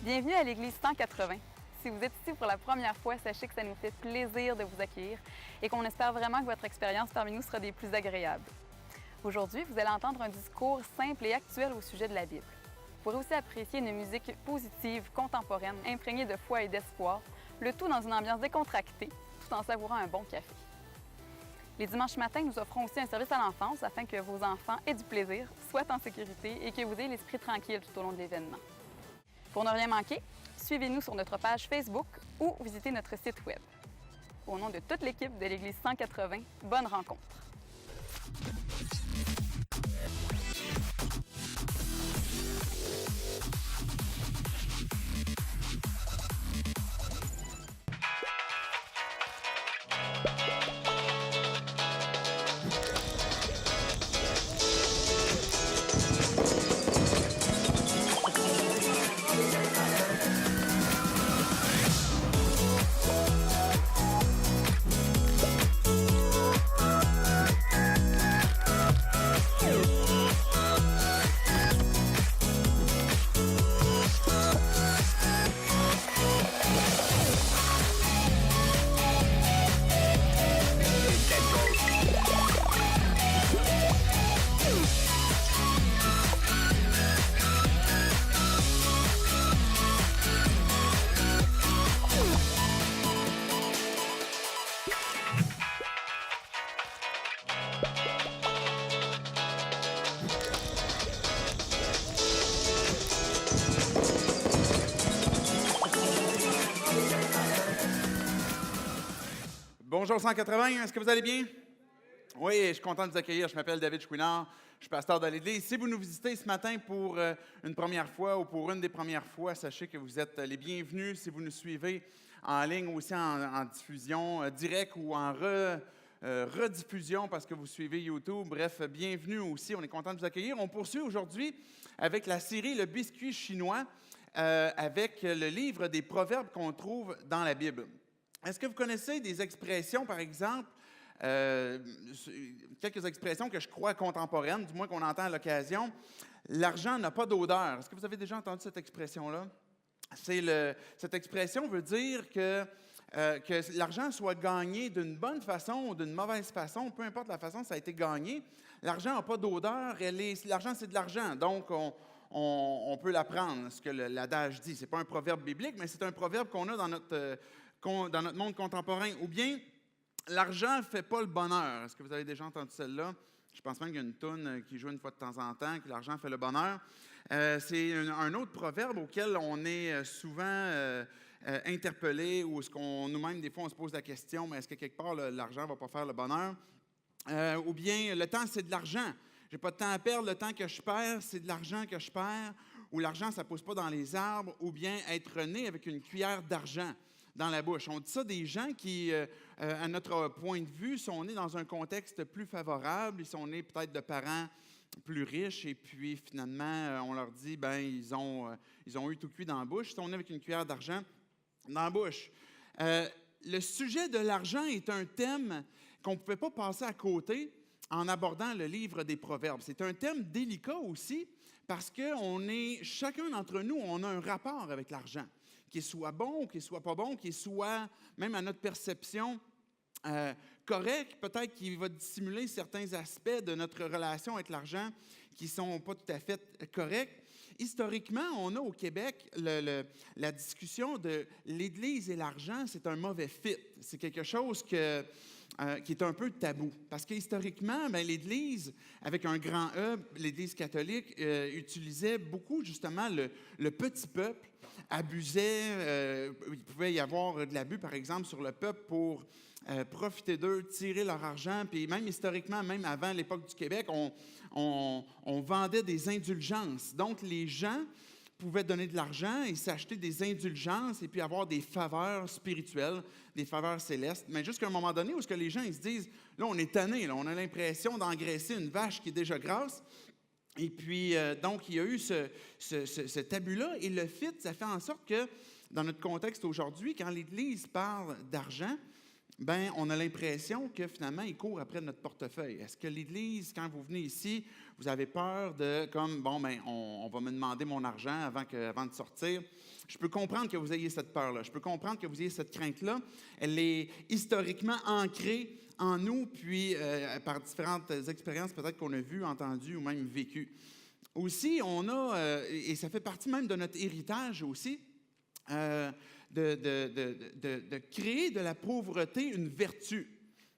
Bienvenue à l'Église 180. Si vous êtes ici pour la première fois, sachez que ça nous fait plaisir de vous accueillir et qu'on espère vraiment que votre expérience parmi nous sera des plus agréables. Aujourd'hui, vous allez entendre un discours simple et actuel au sujet de la Bible. Vous pourrez aussi apprécier une musique positive, contemporaine, imprégnée de foi et d'espoir, le tout dans une ambiance décontractée, tout en savourant un bon café. Les dimanches matins, nous offrons aussi un service à l'enfance afin que vos enfants aient du plaisir, soient en sécurité et que vous ayez l'esprit tranquille tout au long de l'événement. Pour ne rien manquer, suivez-nous sur notre page Facebook ou visitez notre site Web. Au nom de toute l'équipe de l'Église 180, bonne rencontre! Bonjour 180, est-ce que vous allez bien? Oui, je suis content de vous accueillir. Je m'appelle David Chouinard, je suis pasteur de l'Église. Si vous nous visitez ce matin pour une première fois ou pour une des premières fois, sachez que vous êtes les bienvenus. Si vous nous suivez en ligne ou aussi en diffusion directe ou en rediffusion parce que vous suivez YouTube, bref, bienvenue aussi. On est content de vous accueillir. On poursuit aujourd'hui avec la série Le biscuit chinois avec le livre des proverbes qu'on trouve dans la Bible. Est-ce que vous connaissez des expressions, par exemple, quelques expressions que je crois contemporaines, du moins qu'on entend à l'occasion? L'argent n'a pas d'odeur. Est-ce que vous avez déjà entendu cette expression-là? Cette expression veut dire que l'argent soit gagné d'une bonne façon ou d'une mauvaise façon, peu importe la façon dont ça a été gagné. L'argent n'a pas d'odeur. L'argent, c'est de l'argent. Donc, on peut l'apprendre, ce que l'adage dit. Ce n'est pas un proverbe biblique, mais c'est un proverbe qu'on a dans notre monde contemporain. Ou bien, l'argent ne fait pas le bonheur. Est-ce que vous avez déjà entendu celle-là? Je pense même qu'il y a une toune qui joue une fois de temps en temps, que l'argent fait le bonheur. C'est un autre proverbe auquel on est souvent interpellé, ou est-ce qu'on nous-mêmes, des fois, on se pose la question, mais est-ce que quelque part, l'argent ne va pas faire le bonheur? Ou bien, le temps, c'est de l'argent. Je n'ai pas de temps à perdre, le temps que je perds, c'est de l'argent que je perds. Ou l'argent, ça ne pousse pas dans les arbres. Ou bien, être né avec une cuillère d'argent dans la bouche. On dit ça des gens qui, à notre point de vue, sont nés dans un contexte plus favorable. Ils sont nés peut-être de parents plus riches et puis finalement, on leur dit, ils ont eu tout cuit dans la bouche. Ils sont nés avec une cuillère d'argent dans la bouche. Le sujet de l'argent est un thème qu'on ne pouvait pas passer à côté en abordant le livre des Proverbes. C'est un thème délicat aussi parce que chacun d'entre nous, on a un rapport avec l'argent, qu'il soit bon ou qu'il soit pas bon, qu'il soit, même à notre perception, correct, peut-être qu'il va dissimuler certains aspects de notre relation avec l'argent qui ne sont pas tout à fait corrects. Historiquement, on a au Québec la discussion de l'Église et l'argent, c'est un mauvais fit. C'est quelque chose qui est un peu tabou. Parce que historiquement, l'Église, avec un grand E, l'Église catholique, utilisait beaucoup justement le petit peuple, abusait, il pouvait y avoir de l'abus, par exemple, sur le peuple pour profiter d'eux, tirer leur argent. Puis même historiquement, même avant l'époque du Québec, on vendait des indulgences. Donc, les gens pouvaient donner de l'argent et s'acheter des indulgences et puis avoir des faveurs spirituelles, des faveurs célestes. Mais jusqu'à un moment donné où ce que les gens ils se disent, là, on est tanné, là, on a l'impression d'engraisser une vache qui est déjà grasse. Et puis, donc, il y a eu cet abus-là. Et le fit, ça fait en sorte que, dans notre contexte aujourd'hui, quand l'Église parle d'argent, ben, on a l'impression que finalement, il court après notre portefeuille. Est-ce que l'Église, quand vous venez ici, vous avez peur de, comme, bon, ben, on va me demander mon argent avant de sortir? Je peux comprendre que vous ayez cette peur-là. Je peux comprendre que vous ayez cette crainte-là. Elle est historiquement ancrée en nous, puis par différentes expériences peut-être qu'on a vues, entendues ou même vécues. Aussi, on a, et ça fait partie même de notre héritage aussi, de créer de la pauvreté une vertu.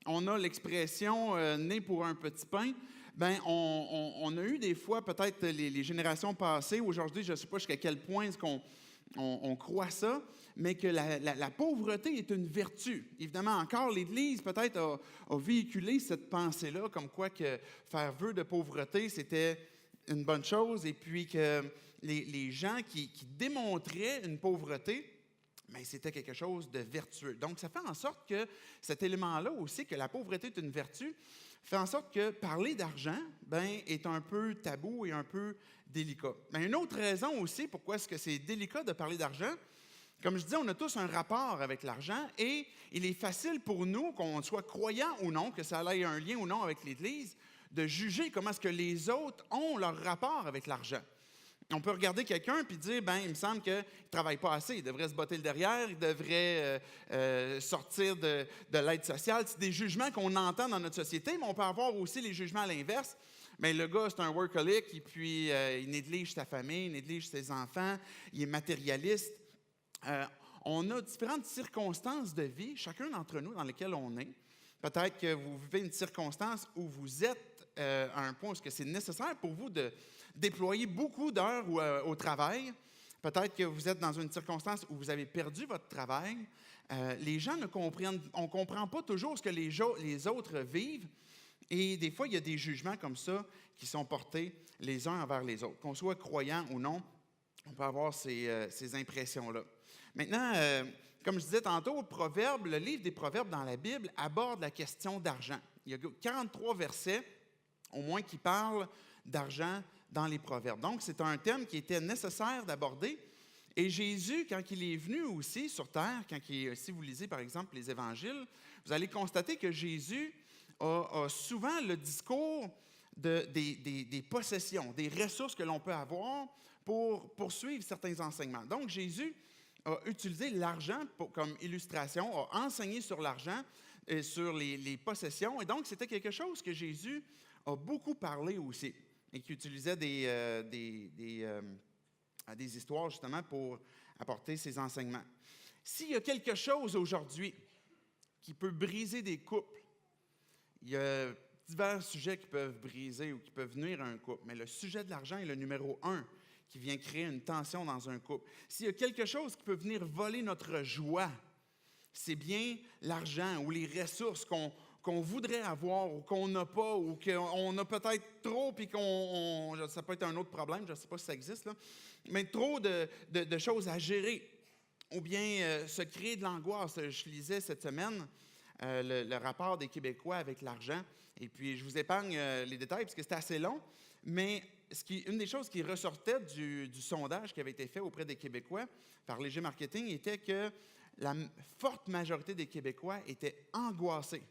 On a l'expression né pour un petit pain. Ben, on a eu des fois, peut-être les générations passées, aujourd'hui, je ne sais pas jusqu'à quel point est-ce qu'on croit ça, mais que la pauvreté est une vertu. Évidemment, encore, l'Église peut-être a véhiculé cette pensée-là, comme quoi que faire vœu de pauvreté, c'était une bonne chose, et puis que les gens qui démontraient une pauvreté, mais c'était quelque chose de vertueux. Donc, ça fait en sorte que cet élément-là aussi, que la pauvreté est une vertu, fait en sorte que parler d'argent est un peu tabou et un peu délicat. Mais une autre raison aussi pourquoi est-ce que c'est délicat de parler d'argent, comme je disais, on a tous un rapport avec l'argent et il est facile pour nous, qu'on soit croyant ou non, que ça ait un lien ou non avec l'Église, de juger comment est-ce que les autres ont leur rapport avec l'argent. On peut regarder quelqu'un et dire, il me semble qu'il ne travaille pas assez, il devrait se botter le derrière, il devrait sortir de l'aide sociale. C'est des jugements qu'on entend dans notre société, mais on peut avoir aussi les jugements à l'inverse. Mais le gars, c'est un workaholic, et puis il néglige sa famille, il néglige ses enfants, il est matérialiste. On a différentes circonstances de vie, chacun d'entre nous, dans lesquelles on est. Peut-être que vous vivez une circonstance où vous êtes à un point où c'est nécessaire pour vous de déployer beaucoup d'heures au travail. Peut-être que vous êtes dans une circonstance où vous avez perdu votre travail. Les gens on ne comprend pas toujours ce que les autres vivent. Et des fois, il y a des jugements comme ça qui sont portés les uns envers les autres. Qu'on soit croyant ou non, on peut avoir ces impressions-là. Maintenant, comme je disais tantôt, le livre des Proverbes dans la Bible aborde la question d'argent. Il y a 43 versets, au moins, qui parlent d'argent dans les Proverbes. Donc, c'est un thème qui était nécessaire d'aborder. Et Jésus, quand il est venu aussi sur terre, si vous lisez par exemple les Évangiles, vous allez constater que Jésus a souvent le discours des possessions, des ressources que l'on peut avoir pour poursuivre certains enseignements. Donc, Jésus a utilisé l'argent comme illustration, a enseigné sur l'argent et sur les possessions. Et donc, c'était quelque chose que Jésus a beaucoup parlé aussi et qui utilisait des histoires justement pour apporter ses enseignements. S'il y a quelque chose aujourd'hui qui peut briser des couples, il y a divers sujets qui peuvent briser ou qui peuvent nuire à un couple, mais le sujet de l'argent est le numéro 1 qui vient créer une tension dans un couple. S'il y a quelque chose qui peut venir voler notre joie, c'est bien l'argent ou les ressources qu'on voudrait avoir ou qu'on n'a pas ou qu'on a peut-être trop puis ça peut être un autre problème, je ne sais pas si ça existe, là, mais trop de choses à gérer ou bien se créer de l'angoisse. Je lisais cette semaine le rapport des Québécois avec l'argent et puis je vous épargne les détails parce que c'est assez long, mais une des choses qui ressortait du sondage qui avait été fait auprès des Québécois par Léger Marketing était que la forte majorité des Québécois étaient angoissés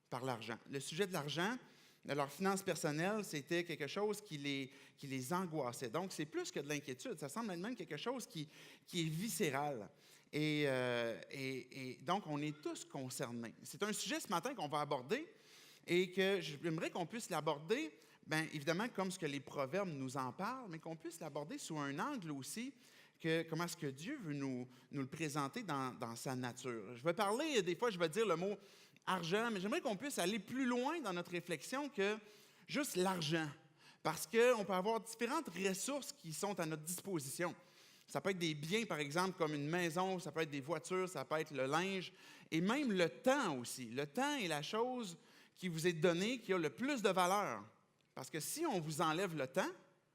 par l'argent. Le sujet de l'argent, de leurs finances personnelles, c'était quelque chose qui les angoissait. Donc, c'est plus que de l'inquiétude. Ça semble être même quelque chose qui est viscéral. Et donc, on est tous concernés. C'est un sujet ce matin qu'on va aborder et que j'aimerais qu'on puisse l'aborder, évidemment, comme ce que les Proverbes nous en parlent, mais qu'on puisse l'aborder sous un angle aussi, comment est-ce que Dieu veut nous le présenter dans sa nature. Je vais parler, des fois, je vais dire le mot argent, mais j'aimerais qu'on puisse aller plus loin dans notre réflexion que juste l'argent, parce qu'on peut avoir différentes ressources qui sont à notre disposition. Ça peut être des biens, par exemple, comme une maison, ça peut être des voitures, ça peut être le linge, et même le temps aussi. Le temps est la chose qui vous est donnée, qui a le plus de valeur. Parce que si on vous enlève le temps,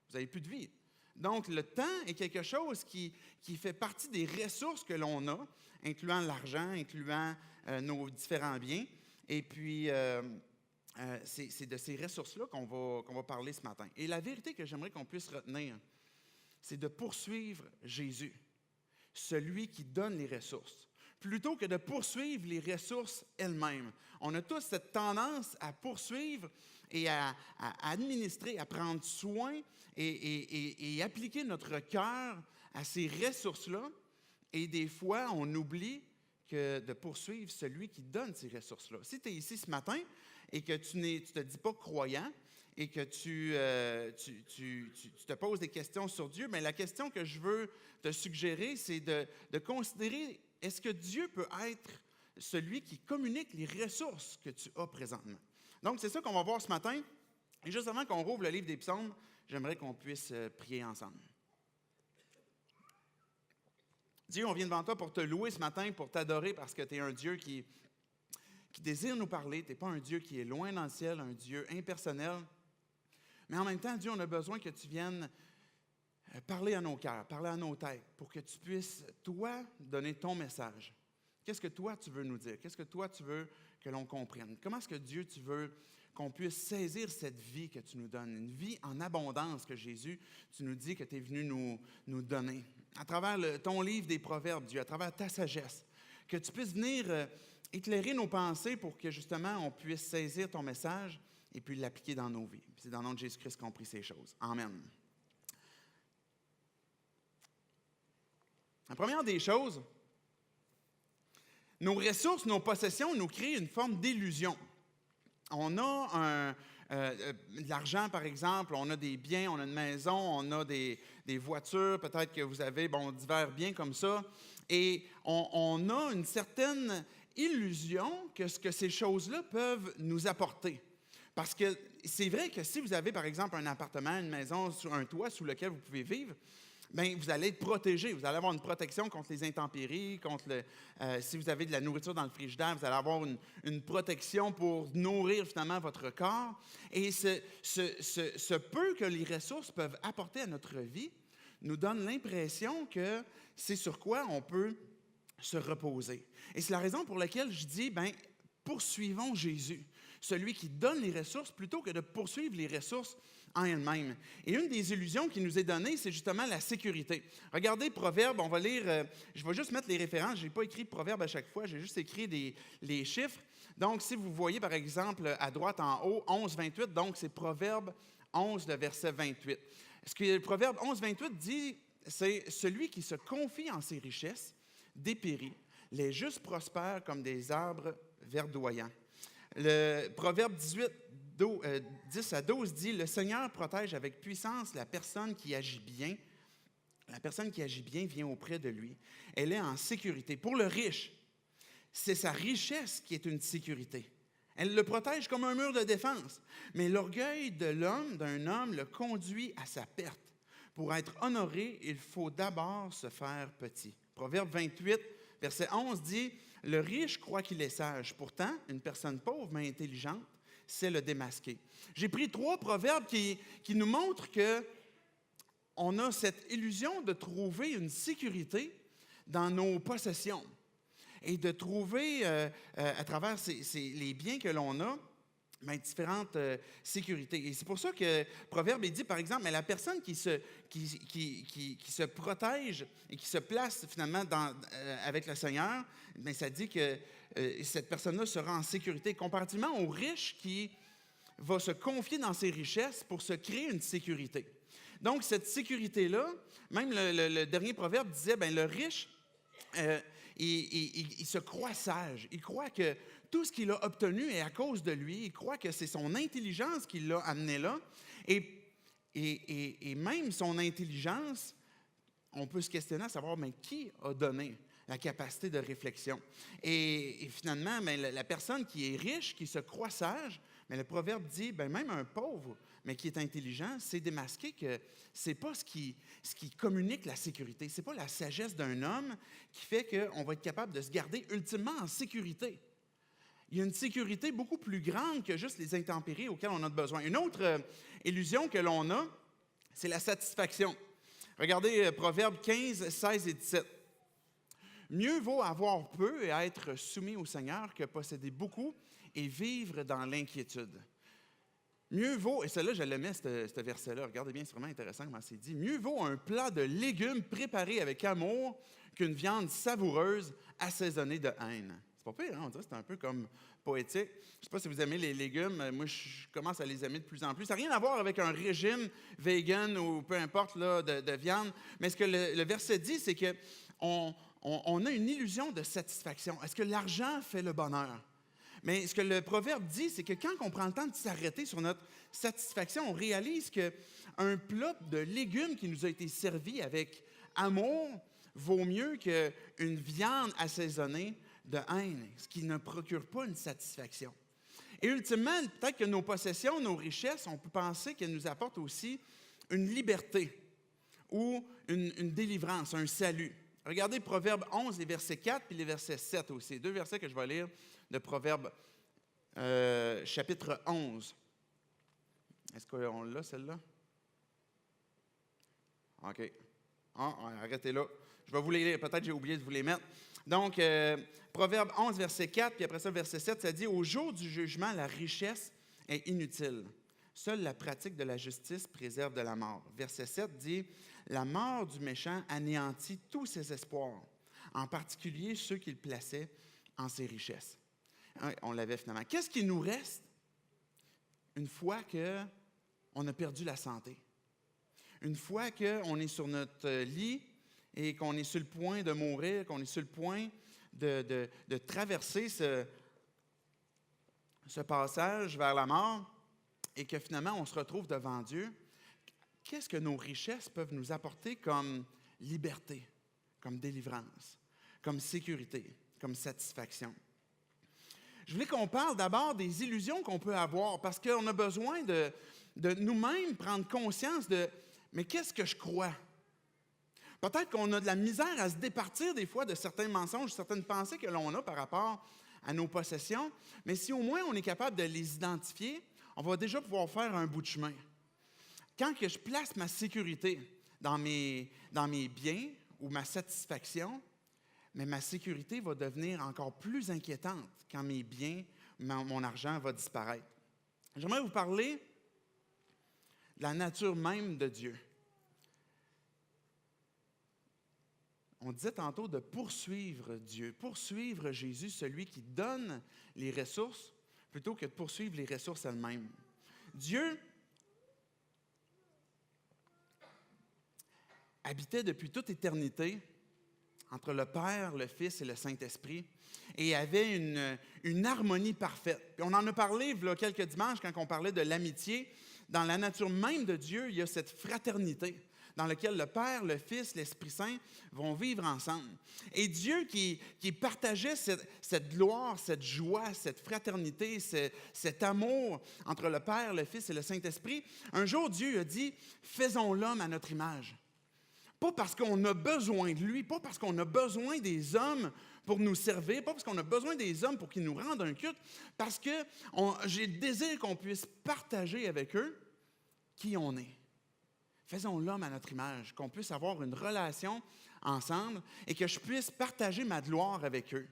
vous n'avez plus de vie. Donc, le temps est quelque chose qui fait partie des ressources que l'on a, incluant l'argent, incluant nos différents biens. Et puis, c'est de ces ressources-là qu'on va parler ce matin. Et la vérité que j'aimerais qu'on puisse retenir, c'est de poursuivre Jésus, celui qui donne les ressources, plutôt que de poursuivre les ressources elles-mêmes. On a tous cette tendance à poursuivre et à administrer, à prendre soin et appliquer notre cœur à ces ressources-là. Et des fois, on oublie de poursuivre celui qui donne ces ressources-là. Si tu es ici ce matin et que tu ne te dis pas croyant et que tu te poses des questions sur Dieu, bien, la question que je veux te suggérer, c'est de considérer, est-ce que Dieu peut être celui qui communique les ressources que tu as présentement? Donc, c'est ça qu'on va voir ce matin. Et juste avant qu'on rouvre le livre des psaumes, j'aimerais qu'on puisse prier ensemble. Dieu, on vient devant toi pour te louer ce matin, pour t'adorer parce que tu es un Dieu qui désire nous parler. Tu n'es pas un Dieu qui est loin dans le ciel, un Dieu impersonnel. Mais en même temps, Dieu, on a besoin que tu viennes parler à nos cœurs, parler à nos têtes, pour que tu puisses, toi, donner ton message. Qu'est-ce que toi, tu veux nous dire? Qu'est-ce que toi, tu veux que l'on comprenne? Comment est-ce que Dieu, tu veux qu'on puisse saisir cette vie que tu nous donnes, une vie en abondance que Jésus, tu nous dis que tu es venu nous donner. À travers ton livre des Proverbes, Dieu, à travers ta sagesse, que tu puisses venir éclairer nos pensées pour que justement on puisse saisir ton message et puis l'appliquer dans nos vies. C'est dans le nom de Jésus-Christ qu'on prie ces choses. Amen. La première des choses, nos ressources, nos possessions nous créent une forme d'illusion. On a de l'argent, par exemple, on a des biens, on a une maison, on a des voitures, peut-être que vous avez divers biens comme ça, et on a une certaine illusion que ce que ces choses-là peuvent nous apporter. Parce que c'est vrai que si vous avez, par exemple, un appartement, une maison, sur un toit sous lequel vous pouvez vivre, bien, vous allez être protégé. Vous allez avoir une protection contre les intempéries, si vous avez de la nourriture dans le frigidaire, vous allez avoir une protection pour nourrir finalement votre corps. Et ce peu que les ressources peuvent apporter à notre vie nous donne l'impression que c'est sur quoi on peut se reposer. Et c'est la raison pour laquelle je dis, bien, poursuivons Jésus, celui qui donne les ressources, plutôt que de poursuivre les ressources en elles-mêmes. Et une des illusions qui nous est donnée, c'est justement la sécurité. Regardez Proverbes, on va lire, je vais juste mettre les références, je n'ai pas écrit Proverbes à chaque fois, j'ai juste écrit les chiffres. Donc, si vous voyez, par exemple, à droite en haut, 11, 28, donc c'est Proverbe 11, le verset 28. Ce que le Proverbe 11, 28 dit, c'est « Celui qui se confie en ses richesses dépérit, les justes prospèrent comme des arbres verdoyants. » Le Proverbe 18, 10 à 12 dit « Le Seigneur protège avec puissance la personne qui agit bien. La personne qui agit bien vient auprès de lui. Elle est en sécurité. » Pour le riche, c'est sa richesse qui est une sécurité. Elle le protège comme un mur de défense. Mais l'orgueil d'un homme, le conduit à sa perte. Pour être honoré, il faut d'abord se faire petit. Proverbe 28, verset 11 dit « Le riche croit qu'il est sage. Pourtant, une personne pauvre mais intelligente, c'est le démasquer. » J'ai pris 3 proverbes qui nous montrent qu'on a cette illusion de trouver une sécurité dans nos possessions et de trouver, à travers les biens que l'on a, bien, différentes sécurités. Et c'est pour ça que Proverbe dit, par exemple, mais la personne qui se protège et qui se place finalement avec le Seigneur, bien, ça dit que cette personne-là sera en sécurité, comparativement au riche qui va se confier dans ses richesses pour se créer une sécurité. Donc, cette sécurité-là, même le dernier proverbe disait, bien, le riche, il se croit sage. Il croit que tout ce qu'il a obtenu est à cause de lui. Il croit que c'est son intelligence qui l'a amené là. Et même son intelligence, on peut se questionner à savoir, mais qui a donné la capacité de réflexion? Et finalement, bien, la personne qui est riche, qui se croit sage, mais le proverbe dit, bien, même un pauvre, mais qui est intelligent, c'est démasqué que ce n'est pas ce qui communique la sécurité. Ce n'est pas la sagesse d'un homme qui fait qu'on va être capable de se garder ultimement en sécurité. Il y a une sécurité beaucoup plus grande que juste les intempéries auxquelles on a besoin. Une autre illusion que l'on a, c'est la satisfaction. Regardez Proverbes 15, 16 et 17. « Mieux vaut avoir peu et être soumis au Seigneur que posséder beaucoup et vivre dans l'inquiétude. » Mieux vaut, et celle-là, je l'aimais, ce verset-là, regardez bien, c'est vraiment intéressant comment c'est dit. « Mieux vaut un plat de légumes préparé avec amour qu'une viande savoureuse assaisonnée de haine. C'est pas pire, hein? On dirait que c'est un peu comme poétique. Je ne sais pas si vous aimez les légumes. Moi, je commence à les aimer de plus en plus. Ça n'a rien à voir avec un régime vegan ou peu importe là, de viande. Mais ce que le verset dit, c'est qu'on a une illusion de satisfaction. Est-ce que l'argent fait le bonheur? Mais ce que le proverbe dit, c'est que quand on prend le temps de s'arrêter sur notre satisfaction, on réalise qu'un plat de légumes qui nous a été servi avec amour vaut mieux qu'une viande assaisonnée de haine, ce qui ne procure pas une satisfaction. Et ultimement, peut-être que nos possessions, nos richesses, on peut penser qu'elles nous apportent aussi une liberté ou une délivrance, un salut. Regardez Proverbe 11, les versets 4 puis les versets 7 aussi. 2 versets que je vais lire de Proverbe chapitre 11. Est-ce qu'on l'a, celle-là? OK. Arrêtez là. Je vais vous les lire. Peut-être que j'ai oublié de vous les mettre. Donc, Proverbe 11, verset 4, puis après ça, verset 7, ça dit « Au jour du jugement, la richesse est inutile. Seule la pratique de la justice préserve de la mort. » Verset 7 dit « La mort du méchant anéantit tous ses espoirs, en particulier ceux qu'il plaçait en ses richesses. » On l'avait finalement. Qu'est-ce qui nous reste une fois qu'on a perdu la santé? Une fois qu'on est sur notre lit et qu'on est sur le point de mourir, qu'on est sur le point de traverser ce passage vers la mort et que finalement on se retrouve devant Dieu, qu'est-ce que nos richesses peuvent nous apporter comme liberté, comme délivrance, comme sécurité, comme satisfaction? Je voulais qu'on parle d'abord des illusions qu'on peut avoir parce qu'on a besoin de nous-mêmes prendre conscience de « mais qu'est-ce que je crois? » Peut-être qu'on a de la misère à se départir des fois de certains mensonges, certaines pensées que l'on a par rapport à nos possessions, mais si au moins on est capable de les identifier, on va déjà pouvoir faire un bout de chemin. Quand que je place ma sécurité dans mes biens ou ma satisfaction, mais ma sécurité va devenir encore plus inquiétante quand mes biens, mon argent va disparaître. J'aimerais vous parler de la nature même de Dieu. On disait tantôt de poursuivre Dieu, poursuivre Jésus, celui qui donne les ressources, plutôt que de poursuivre les ressources elles-mêmes. Dieu habitait depuis toute éternité entre le Père, le Fils et le Saint-Esprit, et avait une harmonie parfaite. Puis on en a parlé il y a quelques dimanches quand on parlait de l'amitié. Dans la nature même de Dieu, il y a cette fraternité dans laquelle le Père, le Fils, l'Esprit Saint vont vivre ensemble. Et Dieu qui partageait cette gloire, cette joie, cette fraternité, cet amour entre le Père, le Fils et le Saint-Esprit, un jour Dieu a dit « Faisons l'homme à notre image ». Pas parce qu'on a besoin de lui, pas parce qu'on a besoin des hommes pour nous servir, pas parce qu'on a besoin des hommes pour qu'ils nous rendent un culte, parce que j'ai le désir qu'on puisse partager avec eux qui on est. Faisons l'homme à notre image, qu'on puisse avoir une relation ensemble et que je puisse partager ma gloire avec eux.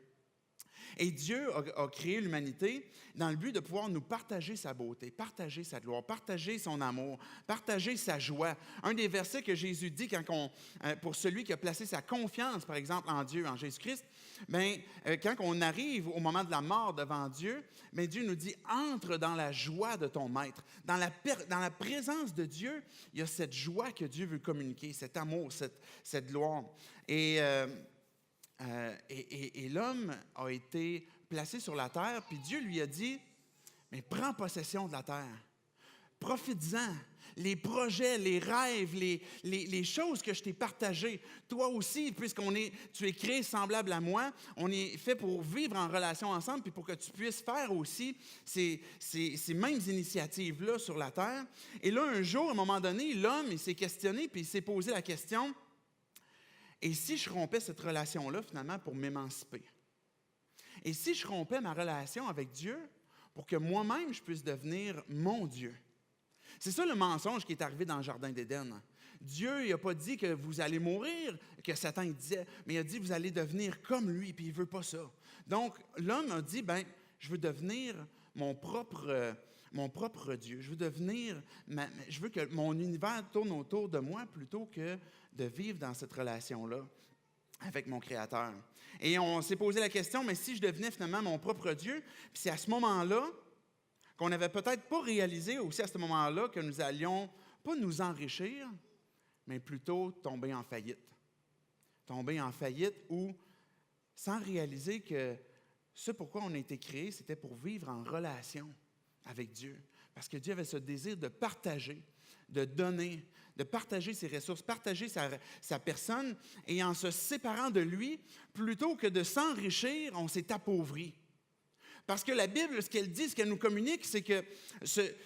Et Dieu a créé l'humanité dans le but de pouvoir nous partager sa beauté, partager sa gloire, partager son amour, partager sa joie. Un des versets que Jésus dit pour celui qui a placé sa confiance, par exemple, en Dieu, en Jésus-Christ, quand on arrive au moment de la mort devant Dieu, Dieu nous dit « Entre dans la joie de ton maître ». Dans la présence de Dieu, il y a cette joie que Dieu veut communiquer, cet amour, cette gloire. Et l'homme a été placé sur la terre, puis Dieu lui a dit, mais prends possession de la terre, profites-en, les projets, les rêves, les choses que je t'ai partagées. Toi aussi, tu es créé semblable à moi, on est fait pour vivre en relation ensemble, puis pour que tu puisses faire aussi ces mêmes initiatives-là sur la terre. Et là, un jour, à un moment donné, l'homme, il s'est questionné, puis il s'est posé la question, et si je rompais cette relation-là, finalement, pour m'émanciper? Et si je rompais ma relation avec Dieu pour que moi-même, je puisse devenir mon Dieu? C'est ça le mensonge qui est arrivé dans le Jardin d'Éden. Dieu, il n'a pas dit que vous allez mourir, que Satan disait, mais il a dit que vous allez devenir comme lui, puis il ne veut pas ça. Donc, l'homme a dit, je veux devenir mon propre Dieu. Je veux que mon univers tourne autour de moi plutôt que de vivre dans cette relation-là avec mon Créateur. Et on s'est posé la question, mais si je devenais finalement mon propre Dieu, puis c'est à ce moment-là qu'on n'avait peut-être pas réalisé aussi à ce moment-là que nous allions pas nous enrichir, mais plutôt tomber en faillite. Tomber en faillite ou sans réaliser que ce pourquoi on a été créé, c'était pour vivre en relation avec Dieu. Parce que Dieu avait ce désir de partager, de donner, de partager ses ressources, partager sa personne. Et en se séparant de lui, plutôt que de s'enrichir, on s'est appauvri. Parce que la Bible, ce qu'elle dit, ce qu'elle nous communique, c'est que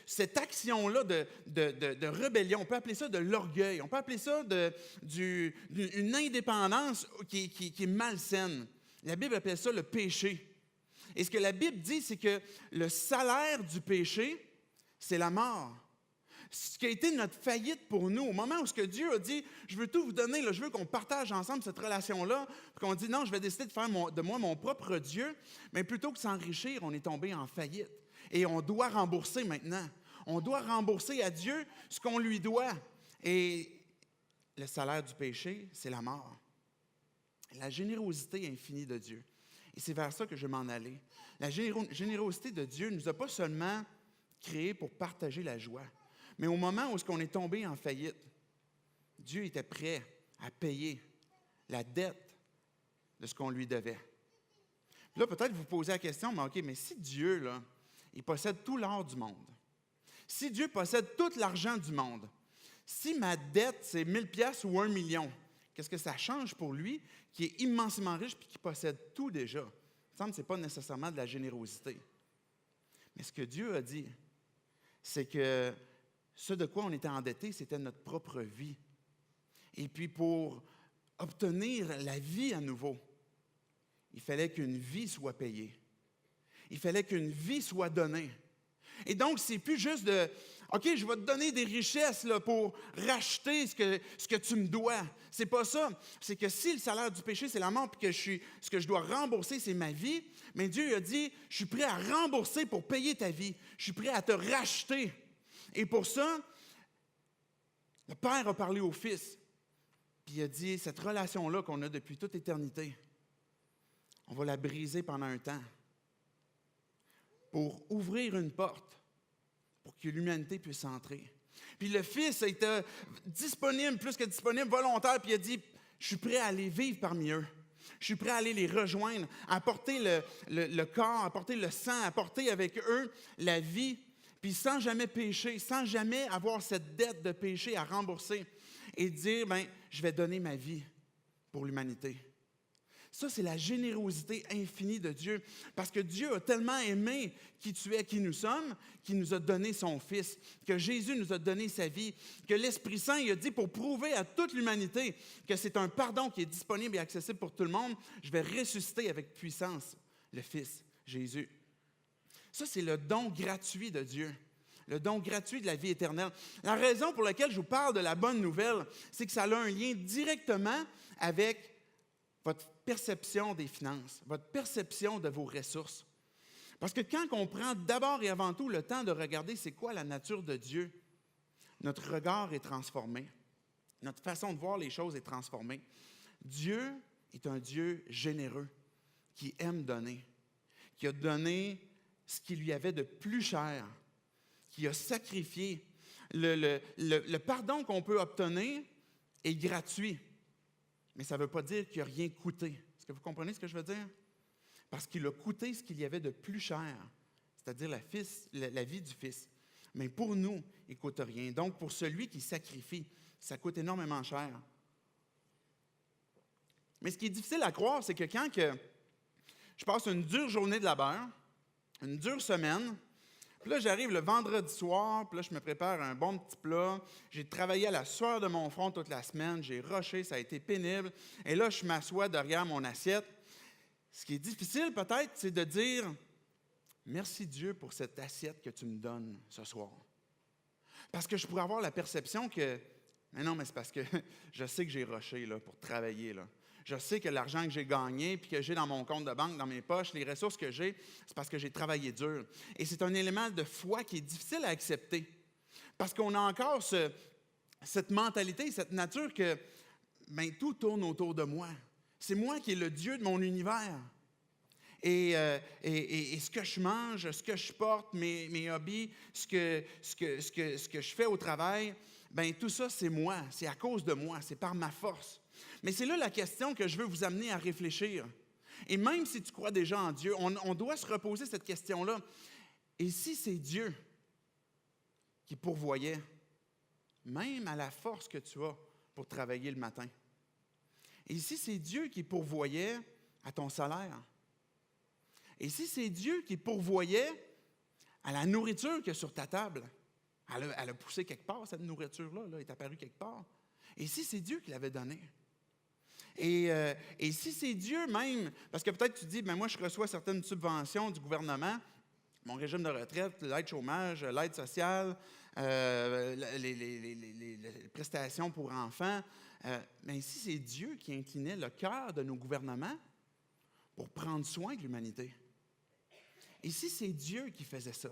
cette action-là de rébellion, on peut appeler ça de l'orgueil, on peut appeler ça une indépendance qui est malsaine. La Bible appelle ça le péché. Et ce que la Bible dit, c'est que le salaire du péché, c'est la mort. Ce qui a été notre faillite pour nous, au moment où ce que Dieu a dit, je veux tout vous donner, là, je veux qu'on partage ensemble cette relation-là, puis qu'on dit non, je vais décider de faire de moi mon propre Dieu, mais plutôt que s'enrichir, on est tombé en faillite. Et on doit rembourser maintenant. On doit rembourser à Dieu ce qu'on lui doit. Et le salaire du péché, c'est la mort. La générosité infinie de Dieu. Et c'est vers ça que je vais m'en aller. La générosité de Dieu ne nous a pas seulement créés pour partager la joie, mais au moment où on est tombé en faillite, Dieu était prêt à payer la dette de ce qu'on lui devait. Puis là, peut-être vous posez la question, mais OK, mais si Dieu, là, il possède tout l'or du monde, si Dieu possède tout l'argent du monde, si ma dette, c'est 1000 pièces ou 1 million, qu'est-ce que ça change pour lui, qui est immensément riche et qui possède tout déjà? Il me semble que ce n'est pas nécessairement de la générosité. Mais ce que Dieu a dit, c'est que ce de quoi on était endetté, c'était notre propre vie. Et puis pour obtenir la vie à nouveau, il fallait qu'une vie soit payée. Il fallait qu'une vie soit donnée. Et donc, c'est plus juste de « OK, je vais te donner des richesses là, pour racheter ce que tu me dois. » C'est pas ça. C'est que si le salaire du péché, c'est la mort, puis que ce que je dois rembourser, c'est ma vie, mais Dieu a dit « Je suis prêt à rembourser pour payer ta vie. Je suis prêt à te racheter. » Et pour ça, le Père a parlé au Fils, puis il a dit, cette relation-là qu'on a depuis toute éternité, on va la briser pendant un temps pour ouvrir une porte, pour que l'humanité puisse entrer. Puis le Fils a été disponible, plus que disponible, volontaire, puis il a dit, je suis prêt à aller vivre parmi eux. Je suis prêt à aller les rejoindre, à apporter le corps, à apporter le sang, à apporter avec eux la vie, puis sans jamais pécher, sans jamais avoir cette dette de péché à rembourser et dire, bien, je vais donner ma vie pour l'humanité. Ça, c'est la générosité infinie de Dieu. Parce que Dieu a tellement aimé qui tu es, qui nous sommes, qu'il nous a donné son Fils, que Jésus nous a donné sa vie, que l'Esprit Saint il a dit pour prouver à toute l'humanité que c'est un pardon qui est disponible et accessible pour tout le monde, je vais ressusciter avec puissance le Fils, Jésus. Ça, c'est le don gratuit de Dieu, le don gratuit de la vie éternelle. La raison pour laquelle je vous parle de la bonne nouvelle, c'est que ça a un lien directement avec votre perception des finances, votre perception de vos ressources. Parce que quand on prend d'abord et avant tout le temps de regarder c'est quoi la nature de Dieu, notre regard est transformé. Notre façon de voir les choses est transformée. Dieu est un Dieu généreux, qui aime donner, qui a donné ce qu'il lui avait de plus cher, qui a sacrifié. Le pardon qu'on peut obtenir est gratuit, mais ça ne veut pas dire qu'il n'a rien coûté. Est-ce que vous comprenez ce que je veux dire? Parce qu'il a coûté ce qu'il y avait de plus cher, c'est-à-dire la vie du Fils. Mais pour nous, il ne coûte rien. Donc, pour celui qui sacrifie, ça coûte énormément cher. Mais ce qui est difficile à croire, c'est que quand je passe une dure journée de labeur, une dure semaine, puis là, j'arrive le vendredi soir, puis là, je me prépare un bon petit plat. J'ai travaillé à la sueur de mon front toute la semaine, j'ai rushé, ça a été pénible. Et là, je m'assois derrière mon assiette. Ce qui est difficile peut-être, c'est de dire « Merci Dieu pour cette assiette que tu me donnes ce soir. » Parce que je pourrais avoir la perception que « Mais non, mais c'est parce que je sais que j'ai rushé là, pour travailler. Là. Je sais que l'argent que j'ai gagné puis que j'ai dans mon compte de banque, dans mes poches, les ressources que j'ai, c'est parce que j'ai travaillé dur. » Et c'est un élément de foi qui est difficile à accepter. Parce qu'on a encore cette mentalité, cette nature que tout tourne autour de moi. C'est moi qui est le Dieu de mon univers. Et ce que je mange, ce que je porte, mes hobbies, ce que je fais au travail, bien, tout ça, c'est moi. C'est à cause de moi. C'est par ma force. Mais c'est là la question que je veux vous amener à réfléchir. Et même si tu crois déjà en Dieu, on doit se reposer cette question-là. Et si c'est Dieu qui pourvoyait, même à la force que tu as pour travailler le matin? Et si c'est Dieu qui pourvoyait à ton salaire? Et si c'est Dieu qui pourvoyait à la nourriture qu'il y a sur ta table? Elle a poussé quelque part, cette nourriture-là, elle est apparue quelque part. Et si c'est Dieu qui l'avait donnée? Et si c'est Dieu même, parce que peut-être tu dis, ben moi je reçois certaines subventions du gouvernement, mon régime de retraite, l'aide chômage, l'aide sociale, les prestations pour enfants, mais si c'est Dieu qui inclinait le cœur de nos gouvernements pour prendre soin de l'humanité, et si c'est Dieu qui faisait ça,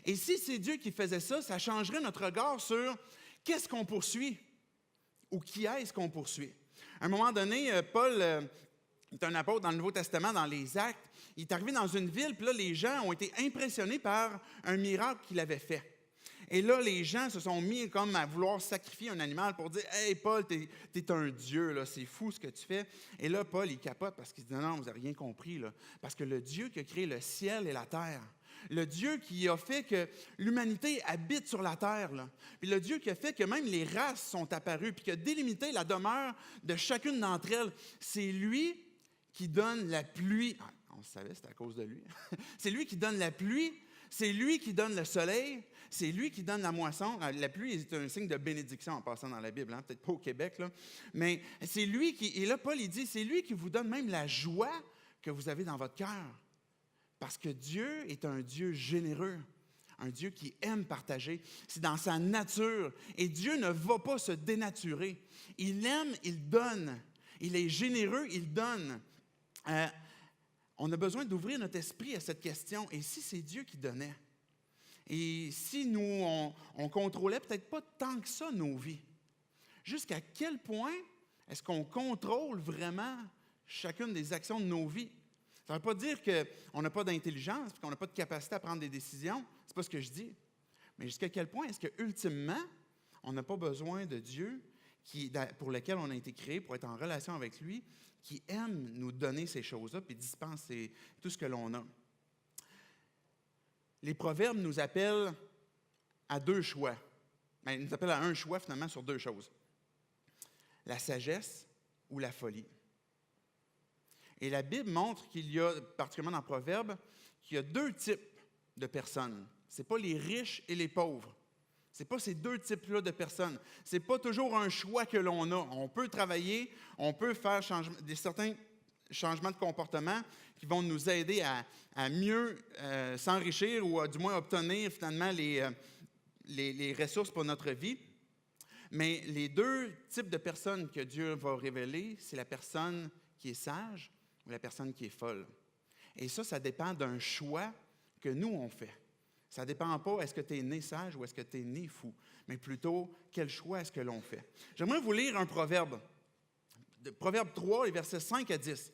et si c'est Dieu qui faisait ça, ça changerait notre regard sur qu'est-ce qu'on poursuit ou qui est-ce qu'on poursuit. À un moment donné, Paul est un apôtre dans le Nouveau Testament, dans les Actes. Il est arrivé dans une ville, puis là, les gens ont été impressionnés par un miracle qu'il avait fait. Et là, les gens se sont mis comme à vouloir sacrifier un animal pour dire « Hey, Paul, t'es un Dieu, là, c'est fou ce que tu fais. » Et là, Paul, il capote parce qu'il dit « Non, vous n'avez rien compris, là. Parce que le Dieu qui a créé le ciel et la terre, le Dieu qui a fait que l'humanité habite sur la terre, là. Puis le Dieu qui a fait que même les races sont apparues, puis qui a délimité la demeure de chacune d'entre elles, c'est lui qui donne la pluie. » On le savait, c'était à cause de lui. C'est lui qui donne la pluie, c'est lui qui donne le soleil, c'est lui qui donne la moisson. La pluie est un signe de bénédiction en passant dans la Bible, hein? Peut-être pas au Québec, là. Mais c'est lui qui, et là Paul il dit, c'est lui qui vous donne même la joie que vous avez dans votre cœur. Parce que Dieu est un Dieu généreux, un Dieu qui aime partager. C'est dans sa nature. Et Dieu ne va pas se dénaturer. Il aime, il donne. Il est généreux, il donne. On a besoin d'ouvrir notre esprit à cette question. Et si c'est Dieu qui donnait? Et si nous, on contrôlait peut-être pas tant que ça nos vies? Jusqu'à quel point est-ce qu'on contrôle vraiment chacune des actions de nos vies? Ça ne veut pas dire qu'on n'a pas d'intelligence et qu'on n'a pas de capacité à prendre des décisions. Ce n'est pas ce que je dis. Mais jusqu'à quel point est-ce qu'ultimement, on n'a pas besoin de Dieu pour lequel on a été créé, pour être en relation avec lui, qui aime nous donner ces choses-là et dispenser tout ce que l'on a. Les proverbes nous appellent à deux choix. Ils nous appellent à un choix finalement sur deux choses. La sagesse ou la folie. Et la Bible montre qu'il y a, particulièrement dans Proverbes, qu'il y a deux types de personnes. Ce n'est pas les riches et les pauvres. Ce n'est pas ces deux types-là de personnes. Ce n'est pas toujours un choix que l'on a. On peut travailler, on peut faire certains changements de comportement qui vont nous aider à mieux s'enrichir ou du moins obtenir finalement les ressources pour notre vie. Mais les deux types de personnes que Dieu va révéler, c'est la personne qui est sage ou la personne qui est folle. Et ça dépend d'un choix que nous, on fait. Ça ne dépend pas, est-ce que tu es né sage ou est-ce que tu es né fou, mais plutôt, quel choix est-ce que l'on fait. J'aimerais vous lire un proverbe. Proverbe 3, les versets 5 à 10.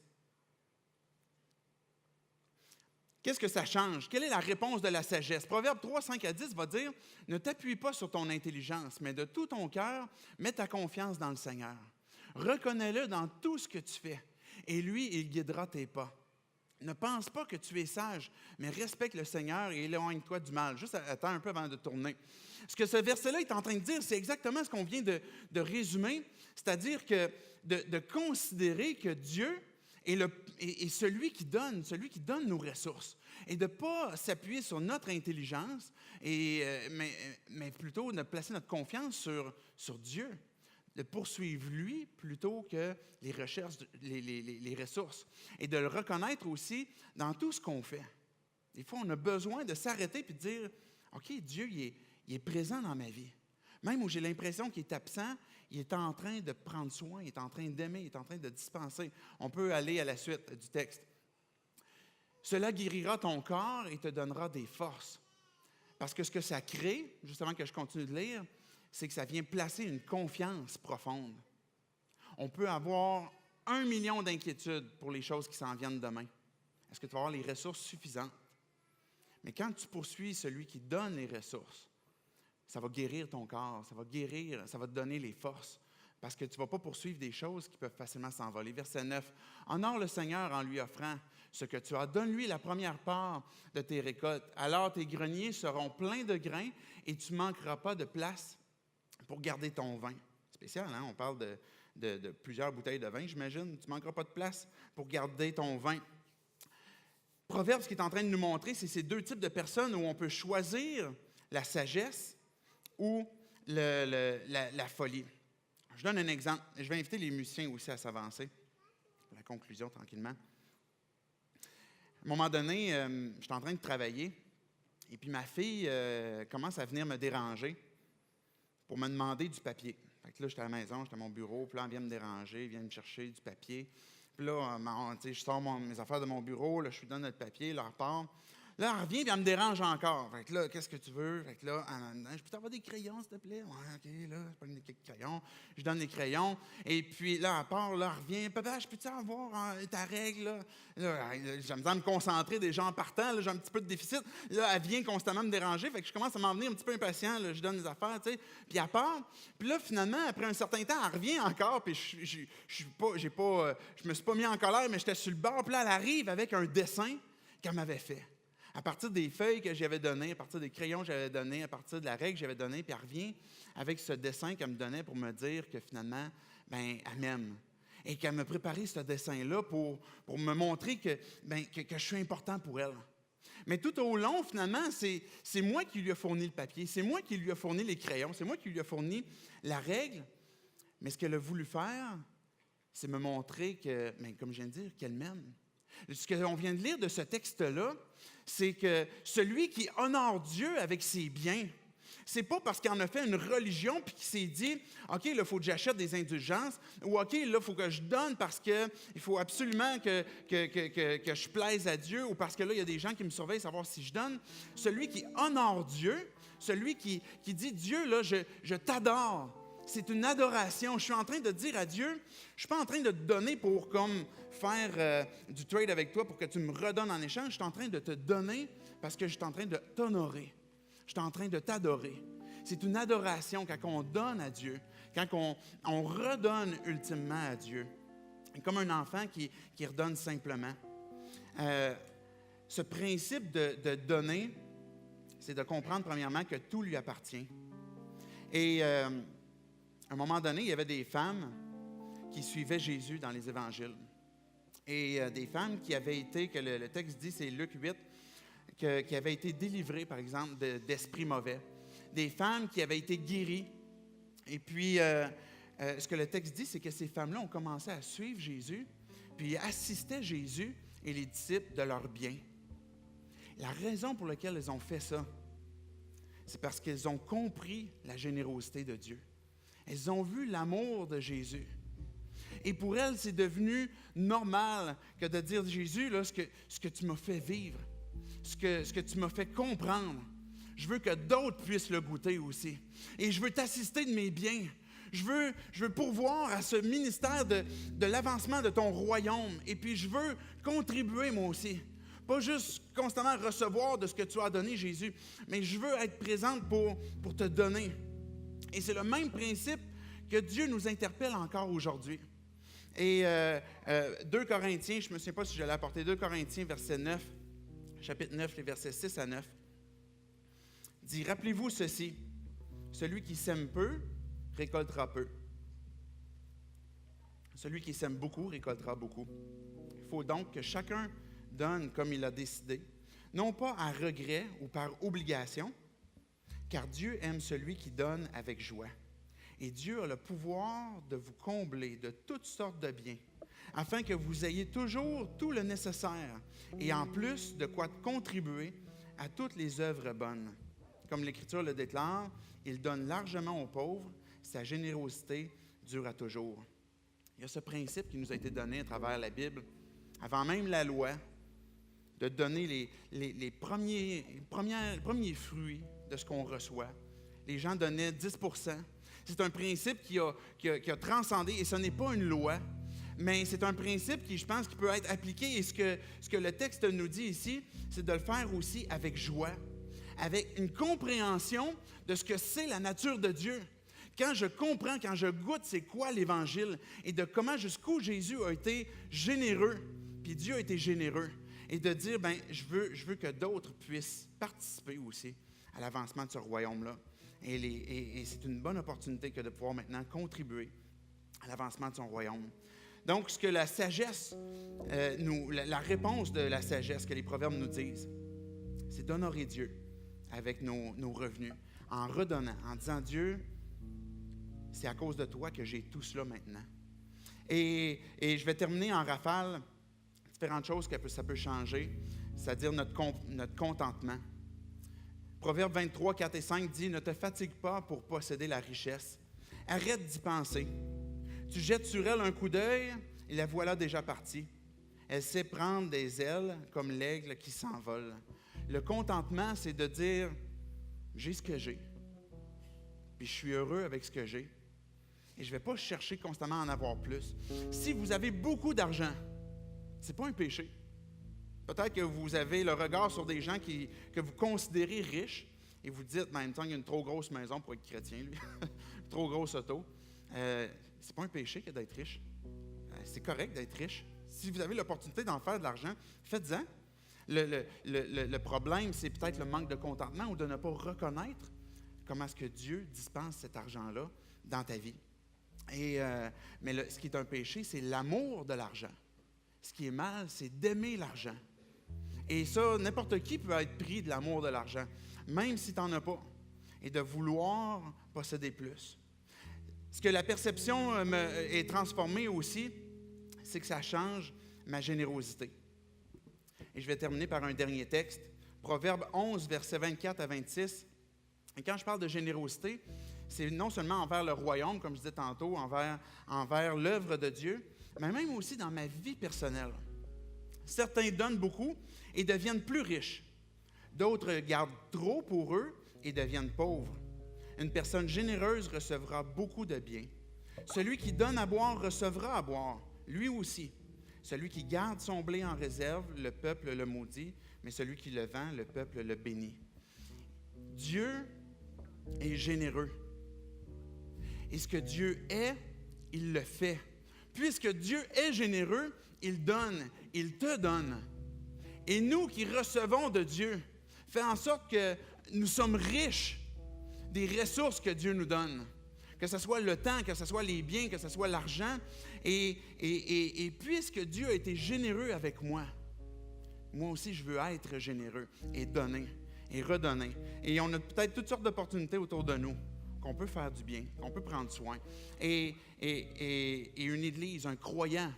Qu'est-ce que ça change? Quelle est la réponse de la sagesse? Proverbe 3, 5 à 10 va dire, « Ne t'appuie pas sur ton intelligence, mais de tout ton cœur, mets ta confiance dans le Seigneur. Reconnais-le dans tout ce que tu fais. Et lui, il guidera tes pas. Ne pense pas que tu es sage, mais respecte le Seigneur et éloigne-toi du mal. » Juste attends un peu avant de tourner. Ce que ce verset-là est en train de dire, c'est exactement ce qu'on vient de résumer, c'est-à-dire que de considérer que Dieu est celui qui donne nos ressources, et de ne pas s'appuyer sur notre intelligence, mais plutôt de placer notre confiance sur Dieu. De poursuivre lui plutôt que les recherches, les ressources. Et de le reconnaître aussi dans tout ce qu'on fait. Des fois, on a besoin de s'arrêter et de dire, « OK, Dieu, il est présent dans ma vie. Même où j'ai l'impression qu'il est absent, il est en train de prendre soin, il est en train d'aimer, il est en train de dispenser. » On peut aller à la suite du texte. « Cela guérira ton corps et te donnera des forces. » Parce que ce que ça crée, juste avant que je continue de lire, c'est que ça vient placer une confiance profonde. On peut avoir 1 million d'inquiétudes pour les choses qui s'en viennent demain. Est-ce que tu vas avoir les ressources suffisantes? Mais quand tu poursuis celui qui donne les ressources, ça va guérir ton corps, ça va te donner les forces. Parce que tu ne vas pas poursuivre des choses qui peuvent facilement s'envoler. Verset 9. « Honore le Seigneur en lui offrant ce que tu as. Donne-lui la première part de tes récoltes. Alors tes greniers seront pleins de grains et tu ne manqueras pas de place pour garder ton vin. » Spécial, hein? On parle de plusieurs bouteilles de vin, j'imagine. Tu ne manqueras pas de place pour garder ton vin. Proverbe, ce qu'il est en train de nous montrer, c'est ces deux types de personnes où on peut choisir la sagesse ou la folie. Je donne un exemple. Je vais inviter les musiciens aussi à s'avancer pour la conclusion, tranquillement. À un moment donné, je suis en train de travailler et puis ma fille commence à venir me déranger pour me demander du papier. Fait que là, j'étais à la maison, j'étais à mon bureau, puis là, elle vient me déranger, elle vient me chercher du papier. Puis là, je sors mes affaires de mon bureau, là, je lui donne le papier, elle repart. Là, elle revient et elle me dérange encore. Fait que là, qu'est-ce que tu veux? Fait que là, je peux t'avoir des crayons, s'il te plaît? Ouais, OK, là, je prends des crayons. Je donne des crayons. Et puis là, elle part, là, elle revient. Papa, je peux-tu avoir ta règle, là? Là, j'aime bien me concentrer déjà en partant, là, j'ai un petit peu de déficit. Là, elle vient constamment me déranger. Fait que je commence à m'en venir un petit peu impatient. Là, je donne des affaires, tu sais. Puis elle part. Puis là, finalement, après un certain temps, elle revient encore. Puis je me suis pas mis en colère, mais j'étais sur le bord. Puis là, elle arrive avec un dessin qu'elle m'avait fait. À partir des feuilles que j'avais données, à partir des crayons que j'avais donnés, à partir de la règle que j'avais donnée, puis elle revient avec ce dessin qu'elle me donnait pour me dire que finalement, elle m'aime. Et qu'elle m'a préparé ce dessin-là pour me montrer que je suis important pour elle. Mais tout au long, finalement, c'est moi qui lui ai fourni le papier, c'est moi qui lui ai fourni les crayons, c'est moi qui lui ai fourni la règle. Mais ce qu'elle a voulu faire, c'est me montrer que, comme je viens de dire, qu'elle m'aime. Ce qu'on vient de lire de ce texte-là, c'est que celui qui honore Dieu avec ses biens, c'est pas parce qu'il en a fait une religion puis qu'il s'est dit « OK, là, il faut que j'achète des indulgences » ou « OK, là, il faut que je donne parce qu'il faut absolument que je plaise à Dieu » ou parce que là, il y a des gens qui me surveillent savoir si je donne. Celui qui honore Dieu, celui qui dit « Dieu, là, je t'adore ». C'est une adoration. Je suis en train de dire à Dieu, je ne suis pas en train de te donner pour comme faire du trade avec toi pour que tu me redonnes en échange. Je suis en train de te donner parce que je suis en train de t'honorer. Je suis en train de t'adorer. C'est une adoration quand on donne à Dieu, quand on redonne ultimement à Dieu. Comme un enfant qui redonne simplement. Ce principe de donner, c'est de comprendre premièrement que tout lui appartient. Et à un moment donné, il y avait des femmes qui suivaient Jésus dans les évangiles. Et des femmes qui avaient été, que le texte dit, c'est Luc 8, qui avaient été délivrées, par exemple, d'esprits mauvais. Des femmes qui avaient été guéries. Et puis, ce que le texte dit, c'est que ces femmes-là ont commencé à suivre Jésus, puis assistaient Jésus et les disciples de leurs biens. La raison pour laquelle elles ont fait ça, c'est parce qu'elles ont compris la générosité de Dieu. Elles ont vu l'amour de Jésus. Et pour elles, c'est devenu normal que de dire, Jésus, là, ce que tu m'as fait vivre, ce que tu m'as fait comprendre, je veux que d'autres puissent le goûter aussi. Et je veux t'assister de mes biens. Je veux pourvoir à ce ministère de l'avancement de ton royaume. Et puis, je veux contribuer moi aussi. Pas juste constamment recevoir de ce que tu as donné, Jésus, mais je veux être présente pour te donner. Et c'est le même principe que Dieu nous interpelle encore aujourd'hui. Et 2 Corinthiens, je ne me souviens pas si je l'ai apporté, 2 Corinthiens, verset 9, chapitre 9, les versets 6 à 9, dit « Rappelez-vous ceci, celui qui sème peu, récoltera peu. Celui qui sème beaucoup, récoltera beaucoup. Il faut donc que chacun donne comme il a décidé, non pas à regret ou par obligation, car Dieu aime celui qui donne avec joie. Et Dieu a le pouvoir de vous combler de toutes sortes de biens, afin que vous ayez toujours tout le nécessaire, et en plus de quoi contribuer à toutes les œuvres bonnes. Comme l'Écriture le déclare, il donne largement aux pauvres, sa générosité dure à toujours. Il y a ce principe qui nous a été donné à travers la Bible, avant même la loi, de donner les premiers fruits de ce qu'on reçoit. Les gens donnaient 10 %. C'est un principe qui a transcendé, et ce n'est pas une loi, mais c'est un principe qui, je pense, qui peut être appliqué. Et ce que le texte nous dit ici, c'est de le faire aussi avec joie, avec une compréhension de ce que c'est la nature de Dieu. Quand je comprends, quand je goûte c'est quoi l'Évangile et de comment jusqu'où Jésus a été généreux, puis Dieu a été généreux, et de dire, je veux que d'autres puissent participer aussi à l'avancement de ce royaume-là. Et c'est une bonne opportunité que de pouvoir maintenant contribuer à l'avancement de son royaume. Donc, ce que la sagesse, la réponse de la sagesse que les proverbes nous disent, c'est d'honorer Dieu avec nos revenus, en redonnant, en disant, Dieu, c'est à cause de toi que j'ai tout cela maintenant. Et je vais terminer en rafale différentes choses que ça peut changer, c'est-à-dire notre contentement. Proverbe 23, 4 et 5 dit « Ne te fatigue pas pour posséder la richesse. Arrête d'y penser. Tu jettes sur elle un coup d'œil et la voilà déjà partie. Elle sait prendre des ailes comme l'aigle qui s'envole. » Le contentement, c'est de dire « J'ai ce que j'ai. Puis je suis heureux avec ce que j'ai. Et je ne vais pas chercher constamment à en avoir plus. » Si vous avez beaucoup d'argent, ce n'est pas un péché. Peut-être que vous avez le regard sur des gens que vous considérez riches et vous dites, en même temps, il y a une trop grosse maison pour être chrétien, lui. Trop grosse auto. C'est pas un péché que d'être riche. C'est correct d'être riche. Si vous avez l'opportunité d'en faire de l'argent, faites-en. Le problème, c'est peut-être le manque de contentement ou de ne pas reconnaître comment est-ce que Dieu dispense cet argent-là dans ta vie. Mais ce qui est un péché, c'est l'amour de l'argent. Ce qui est mal, c'est d'aimer l'argent. Et ça, n'importe qui peut être pris de l'amour de l'argent, même si tu n'en as pas, et de vouloir posséder plus. Ce que la perception est transformée aussi, c'est que ça change ma générosité. Et je vais terminer par un dernier texte, Proverbe 11, versets 24 à 26. Et quand je parle de générosité, c'est non seulement envers le royaume, comme je disais tantôt, envers l'œuvre de Dieu, mais même aussi dans ma vie personnelle. Certains donnent beaucoup et deviennent plus riches. D'autres gardent trop pour eux et deviennent pauvres. Une personne généreuse recevra beaucoup de biens. Celui qui donne à boire recevra à boire, lui aussi. Celui qui garde son blé en réserve, le peuple le maudit, mais celui qui le vend, le peuple le bénit. Dieu est généreux. Et ce que Dieu est, il le fait. Puisque Dieu est généreux, il donne, il te donne. Et nous qui recevons de Dieu, fait en sorte que nous sommes riches des ressources que Dieu nous donne. Que ce soit le temps, que ce soit les biens, que ce soit l'argent. Et puisque Dieu a été généreux avec moi, moi aussi je veux être généreux et donner et redonner. Et on a peut-être toutes sortes d'opportunités autour de nous qu'on peut faire du bien, qu'on peut prendre soin. Et une Église, un croyant,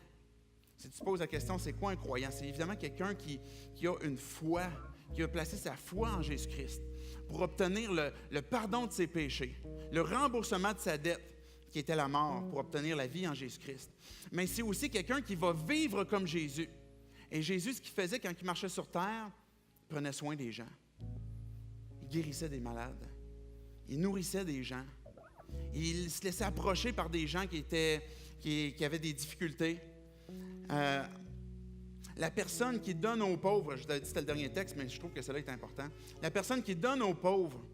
si tu te poses la question, c'est quoi un croyant? C'est évidemment quelqu'un qui a une foi, qui a placé sa foi en Jésus-Christ pour obtenir le pardon de ses péchés, le remboursement de sa dette, qui était la mort, pour obtenir la vie en Jésus-Christ. Mais c'est aussi quelqu'un qui va vivre comme Jésus. Et Jésus, ce qu'il faisait quand il marchait sur terre, il prenait soin des gens. Il guérissait des malades. Il nourrissait des gens. Il se laissait approcher par des gens qui avaient des difficultés. La personne qui donne aux pauvres, je t'avais dit que c'était le dernier texte, mais je trouve que cela est important. La personne qui donne aux pauvres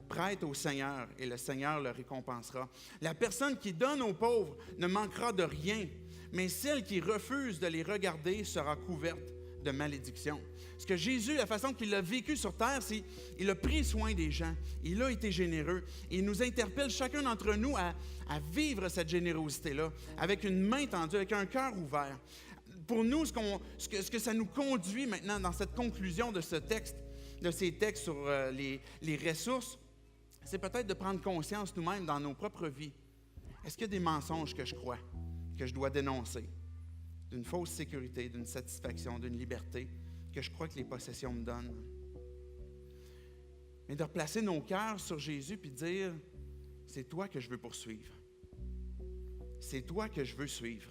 prête au Seigneur et le Seigneur le récompensera. La personne qui donne aux pauvres ne manquera de rien, mais celle qui refuse de les regarder sera couverte de malédiction. Ce que Jésus, la façon qu'il a vécu sur terre, c'est qu'il a pris soin des gens. Il a été généreux. Il nous interpelle chacun d'entre nous à vivre cette générosité-là, avec une main tendue, avec un cœur ouvert. Pour nous, ce que ça nous conduit maintenant dans cette conclusion de ce texte, de ces textes sur les ressources, c'est peut-être de prendre conscience nous-mêmes dans nos propres vies. Est-ce qu'il y a des mensonges que je crois, que je dois dénoncer, d'une fausse sécurité, d'une satisfaction, d'une liberté que je crois que les possessions me donnent? Mais de replacer nos cœurs sur Jésus puis de dire, c'est toi que je veux poursuivre. C'est toi que je veux suivre.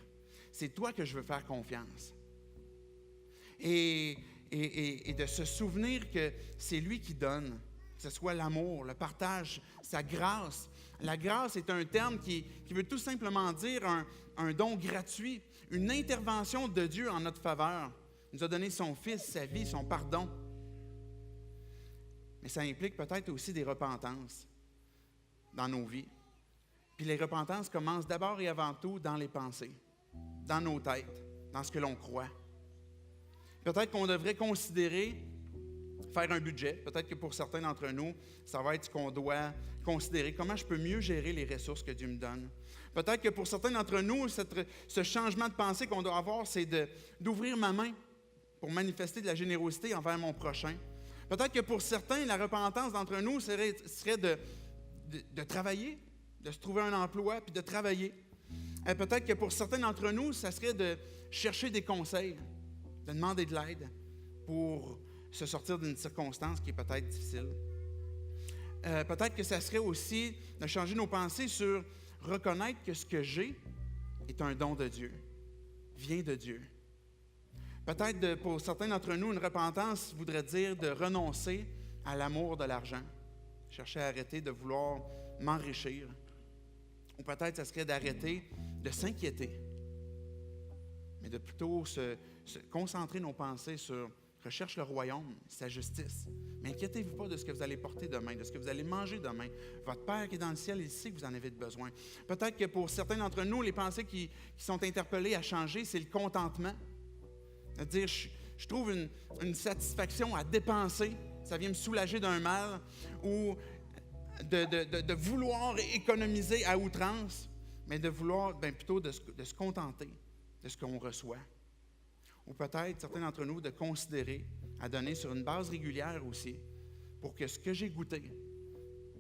C'est toi que je veux faire confiance. Et de se souvenir que c'est lui qui donne, ce soit l'amour, le partage, sa grâce. La grâce est un terme qui veut tout simplement dire un don gratuit, une intervention de Dieu en notre faveur. Il nous a donné son Fils, sa vie, son pardon. Mais ça implique peut-être aussi des repentances dans nos vies. Puis les repentances commencent d'abord et avant tout dans les pensées, dans nos têtes, dans ce que l'on croit. Peut-être qu'on devrait considérer faire un budget. Peut-être que pour certains d'entre nous, ça va être ce qu'on doit considérer. Comment je peux mieux gérer les ressources que Dieu me donne? Peut-être que pour certains d'entre nous, ce changement de pensée qu'on doit avoir, c'est d'ouvrir ma main pour manifester de la générosité envers mon prochain. Peut-être que pour certains, la repentance d'entre nous serait de travailler, de se trouver un emploi, puis de travailler. Peut-être que pour certains d'entre nous, ça serait de chercher des conseils, de demander de l'aide pour se sortir d'une circonstance qui est peut-être difficile. Peut-être que ça serait aussi de changer nos pensées sur reconnaître que ce que j'ai est un don de Dieu, vient de Dieu. Peut-être pour certains d'entre nous, une repentance voudrait dire de renoncer à l'amour de l'argent, chercher à arrêter de vouloir m'enrichir. Ou peut-être ça serait d'arrêter de s'inquiéter, mais de plutôt se concentrer nos pensées sur recherche le royaume, sa justice. Mais inquiétez-vous pas de ce que vous allez porter demain, de ce que vous allez manger demain. Votre Père qui est dans le ciel, il sait que vous en avez besoin. Peut-être que pour certains d'entre nous, les pensées qui sont interpellées à changer, c'est le contentement. C'est-à-dire, je trouve une satisfaction à dépenser, ça vient me soulager d'un mal, ou de vouloir économiser à outrance, mais de vouloir plutôt de se contenter de ce qu'on reçoit. Ou peut-être, certains d'entre nous, de considérer à donner sur une base régulière aussi, pour que ce que j'ai goûté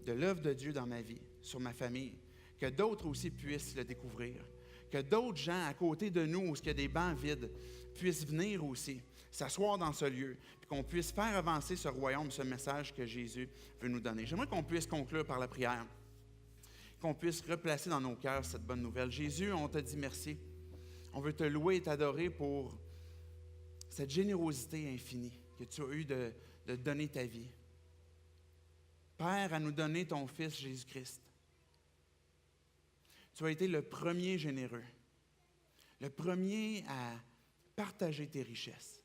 de l'œuvre de Dieu dans ma vie, sur ma famille, que d'autres aussi puissent le découvrir, que d'autres gens à côté de nous, où il y a des bancs vides, puissent venir aussi, s'asseoir dans ce lieu, puis qu'on puisse faire avancer ce royaume, ce message que Jésus veut nous donner. J'aimerais qu'on puisse conclure par la prière, qu'on puisse replacer dans nos cœurs cette bonne nouvelle. Jésus, on te dit merci. On veut te louer et t'adorer pour cette générosité infinie que tu as eue de donner ta vie. Père, à nous donner ton Fils Jésus-Christ. Tu as été le premier généreux, le premier à partager tes richesses.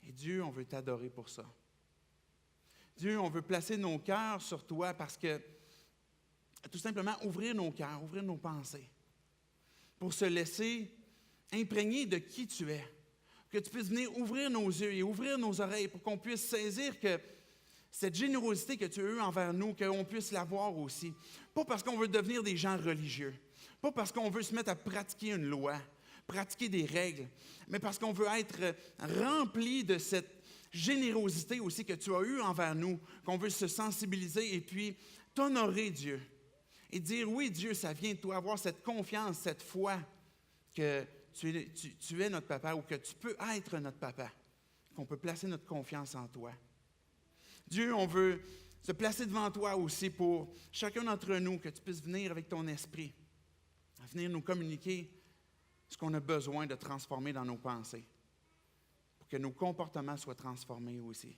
Et Dieu, on veut t'adorer pour ça. Dieu, on veut placer nos cœurs sur toi parce que, tout simplement, ouvrir nos cœurs, ouvrir nos pensées, pour se laisser imprégner de qui tu es. Que tu puisses venir ouvrir nos yeux et ouvrir nos oreilles pour qu'on puisse saisir que cette générosité que tu as eue envers nous, qu'on puisse l'avoir aussi. Pas parce qu'on veut devenir des gens religieux, pas parce qu'on veut se mettre à pratiquer une loi, pratiquer des règles, mais parce qu'on veut être rempli de cette générosité aussi que tu as eue envers nous, qu'on veut se sensibiliser et puis t'honorer, Dieu. Et dire, oui, Dieu, ça vient de toi, avoir cette confiance, cette foi que tu es notre papa ou que tu peux être notre papa, qu'on peut placer notre confiance en toi. Dieu, on veut se placer devant toi aussi pour chacun d'entre nous, que tu puisses venir avec ton esprit, venir nous communiquer ce qu'on a besoin de transformer dans nos pensées, pour que nos comportements soient transformés aussi.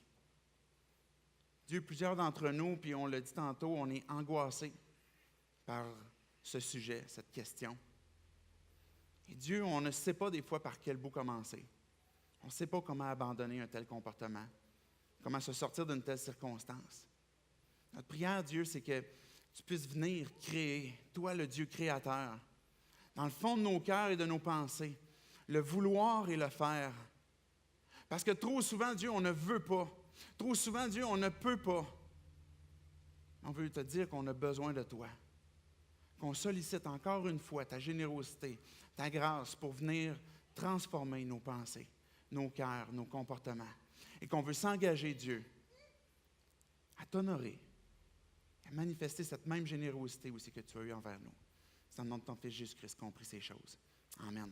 Dieu, plusieurs d'entre nous, puis on l'a dit tantôt, on est angoissés par ce sujet, cette question. Et Dieu, on ne sait pas des fois par quel bout commencer. On ne sait pas comment abandonner un tel comportement, comment se sortir d'une telle circonstance. Notre prière, Dieu, c'est que tu puisses venir créer, toi le Dieu créateur, dans le fond de nos cœurs et de nos pensées, le vouloir et le faire. Parce que trop souvent, Dieu, on ne veut pas. Trop souvent, Dieu, on ne peut pas. On veut te dire qu'on a besoin de toi. Qu'on sollicite encore une fois ta générosité, ta grâce pour venir transformer nos pensées, nos cœurs, nos comportements. Et qu'on veut s'engager, Dieu, à t'honorer, à manifester cette même générosité aussi que tu as eue envers nous. C'est dans le nom de ton Fils Jésus-Christ qu'on prie ces choses. Amen.